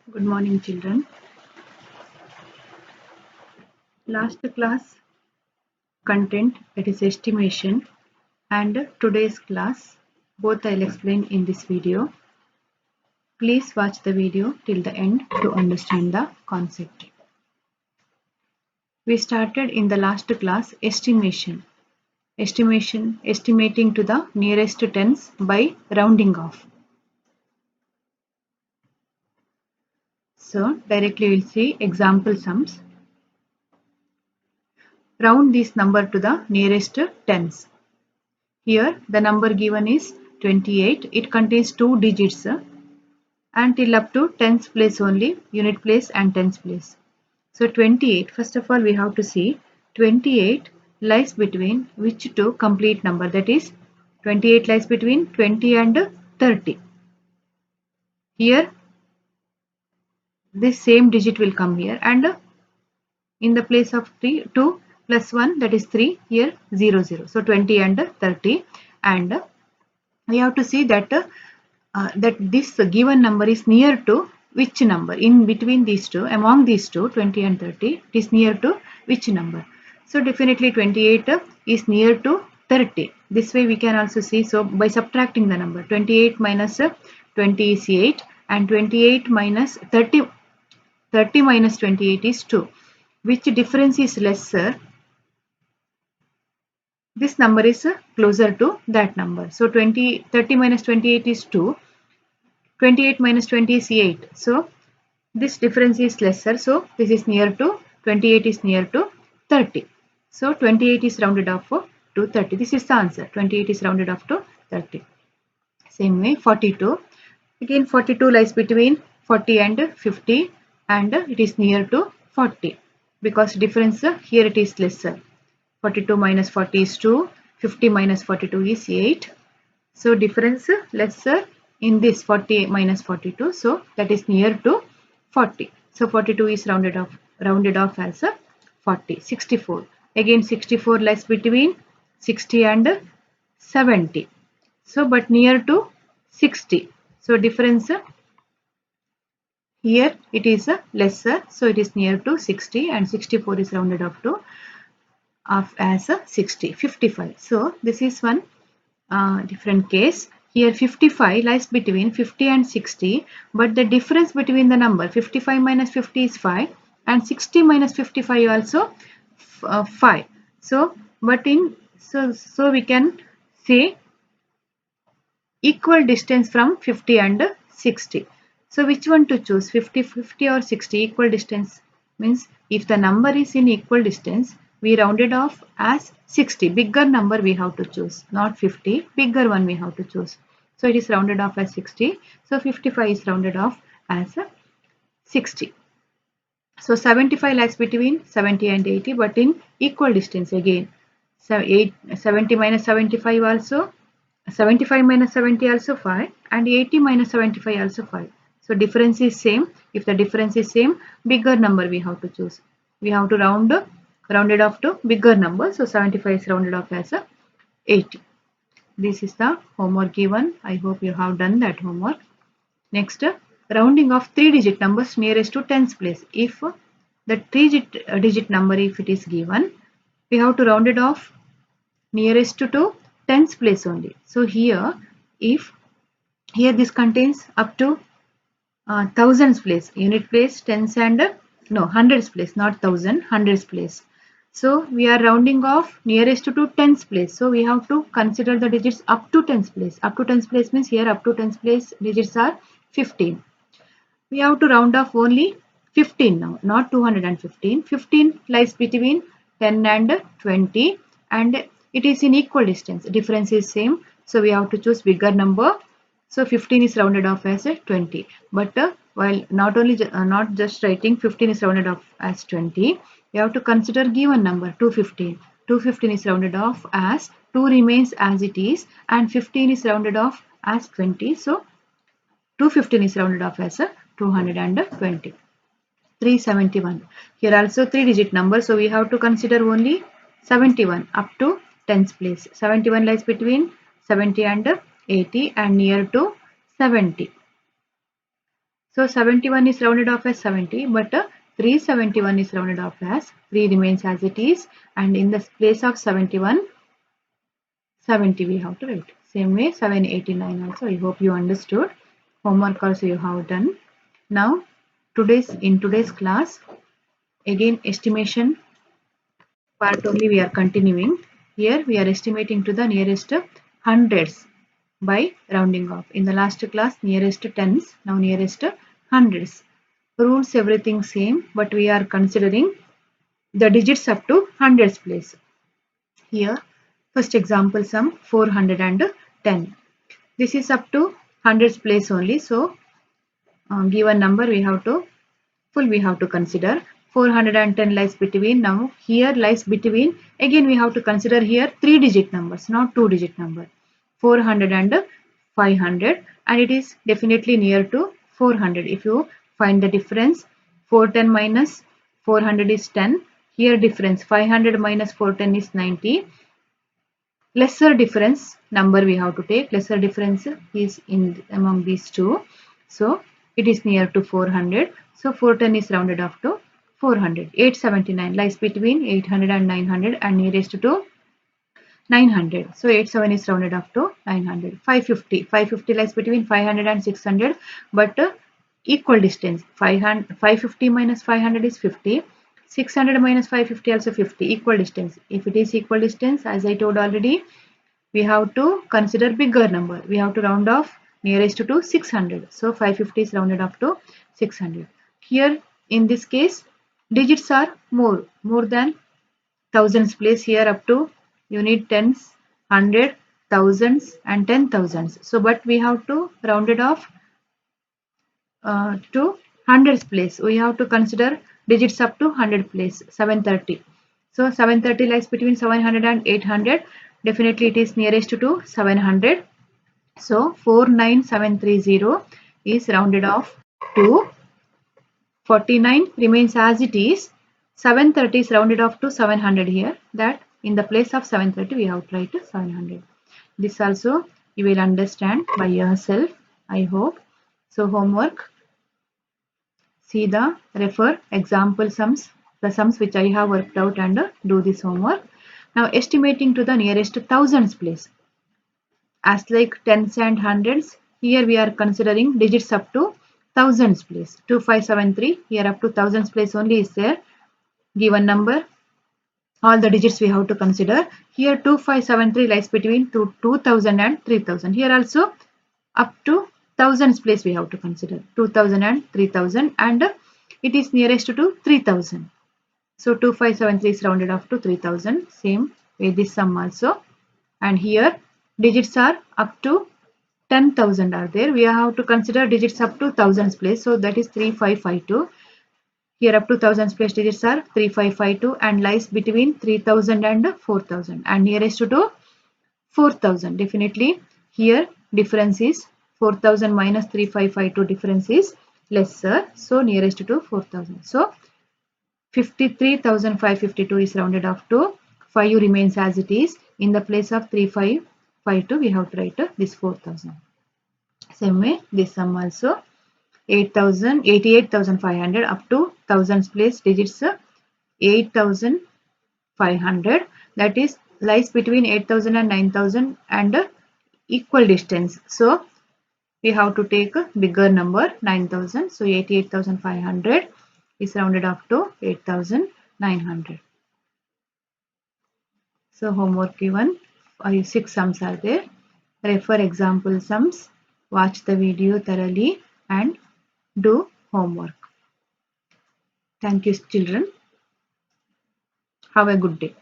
Good morning, children. Last class content, that is estimation, and today's class, both I'll explain in this video. Please watch the video till the end to understand the concept. We started in the last class estimation. Estimating to the nearest tens by rounding off. So directly we'll see example sums. Round this number to the nearest tens. Here the number given is 28. It contains two digits and till up to tens place only, unit place and tens place. So 28, first of all we have to see 28 lies between which two complete number, that is 28 lies between 20 and 30. Here this same digit will come here and in the place of 2 plus 1, that is 3, here 0 0. So 20 and 30, and we have to see that that this given number is near to which number in between these two, among these two 20 and 30, it is near to which number. So definitely 28 is near to 30. This way we can also see, so by subtracting the number 28 minus 20 is 8 and 28 minus 30 minus 28 is 2. Which difference is lesser? This number is closer to that number. So 30 minus 28 is 2. 28 minus 20 is 8. So this difference is lesser. So this is near to 28 is near to 30. So 28 is rounded off to 30. This is the answer. 28 is rounded off to 30. Same way 42. Again 42 lies between 40 and 50 and it is near to 40 because difference here it is lesser. 42 minus 40 is 2. 50 minus 42 is 8. So difference lesser in this 40 minus 42. So that is near to 40. So 42 is rounded off as a 40. 64. Again 64 lies between 60 and 70. So but near to 60. So difference here it is lesser. So it is near to 60 and 64 is rounded off to as a 60. 55. So this is one different case. Here 55 lies between 50 and 60, but the difference between the number 55 minus 50 is 5 and 60 minus 55 also 5. So but in so we can say equal distance from 50 and 60. So which one to choose, 50 or 60? Equal distance means if the number is in equal distance, we round it off as 60. Bigger number we have to choose, not 50. Bigger one we have to choose. So it is rounded off as 60. So 55 is rounded off as 60. So 75 lies between 70 and 80, but in equal distance again. So 70 minus 75 also, 75 minus 70 also 5 and 80 minus 75 also 5. So difference is same. If the difference is same, bigger number we have to choose. We have to round it off to bigger number. So 75 is rounded off as 80. This is the homework given. I hope you have done that homework. Next, rounding of 3-digit numbers nearest to tens place. If the 3-digit number, if it is given, we have to round it off nearest to tens place only. So here, if here this contains up to thousands place, unit place, tens and hundreds place, not thousand, hundreds place. So we are rounding off nearest to tens place. So we have to consider the digits up to tens place. Up to tens place means here up to tens place digits are 15. We have to round off only 15 now, not 215. 15 lies between 10 and 20 and it is in equal distance. Difference is same. So we have to choose bigger number. So 15 is rounded off as 20. But while not just writing 15 is rounded off as 20, you have to consider given number 215. 215 is rounded off as 2 remains as it is and 15 is rounded off as 20. So 215 is rounded off as 220. 371. Here also 3-digit number. So we have to consider only 71 up to tens place. 71 lies between 70 and 80 and near to 70. So 71 is rounded off as 70, but 371 is rounded off as 3 remains as it is, and in the place of 71, 70 we have to write. Same way 789 also. I hope you understood. Homework also you have done. Now in today's class, again estimation part only we are continuing. Here we are estimating to the nearest hundreds by rounding off. In the last class nearest tens, now nearest hundreds. Rules everything same, but we are considering the digits up to hundreds place. Here first example sum 410. This is up to hundreds place only, so given number we have to consider. 410 lies between. Now here lies between, again we have to consider here 3-digit numbers, not 2-digit number. 400 and 500, and it is definitely near to 400. If you find the difference, 410 minus 400 is 10. Here difference 500 minus 410 is 90. Lesser difference number we have to take. Lesser difference is in among these two, so it is near to 400. So 410 is rounded off to 400. 879 lies between 800 and 900 and nearest to 900. So 87 is rounded off to 900. 550 lies between 500 and 600, but equal distance. 550 minus 500 is 50. 600 minus 550 also 50. Equal distance. If it is equal distance, as I told already, we have to consider bigger number. We have to round off nearest to 600. So 550 is rounded off to 600. Here in this case, digits are more than thousands place. Here up to you need tens, hundred, thousands and 10,000s. So but we have to round it off to hundreds place. We have to consider digits up to 100 place. 730. So 730 lies between 700 and 800. Definitely it is nearest to 700. So 49730 is rounded off to 49 remains as it is. 730 is rounded off to 700 here. That in the place of 730 we have to write 700. This also you will understand by yourself, I hope. So homework. See the refer example sums, the sums which I have worked out, and do this homework. Now estimating to the nearest thousands place. As like tens and hundreds, here we are considering digits up to thousands place. 2573, here up to thousands place only is there. Given number, all the digits we have to consider. Here 2573 lies between 2000 and 3000. Here also up to thousands place we have to consider. 2000 and 3000, and it is nearest to 3000. So 2573 is rounded off to 3000. Same way this sum also. And here digits are up to 10,000 are there. We have to consider digits up to thousands place. So that is 3552. Here up to thousands place digits are 3552 and lies between 3000 and 4000 and nearest to 4000. Definitely here difference is 4000 minus 3552, difference is lesser. So nearest to 4000. So 53,552 is rounded off to 5 remains as it is. In the place of 3552 we have to write this 4000. Same way this sum also 88,500 up to thousands place digits 8,500, that is lies between 8,000 and 9,000 and equal distance. So we have to take a bigger number 9,000. So 88,500 is rounded off to 8,900. So homework given, 6 sums are there. Refer example sums, watch the video thoroughly and do homework. Thank you children. Have a good day.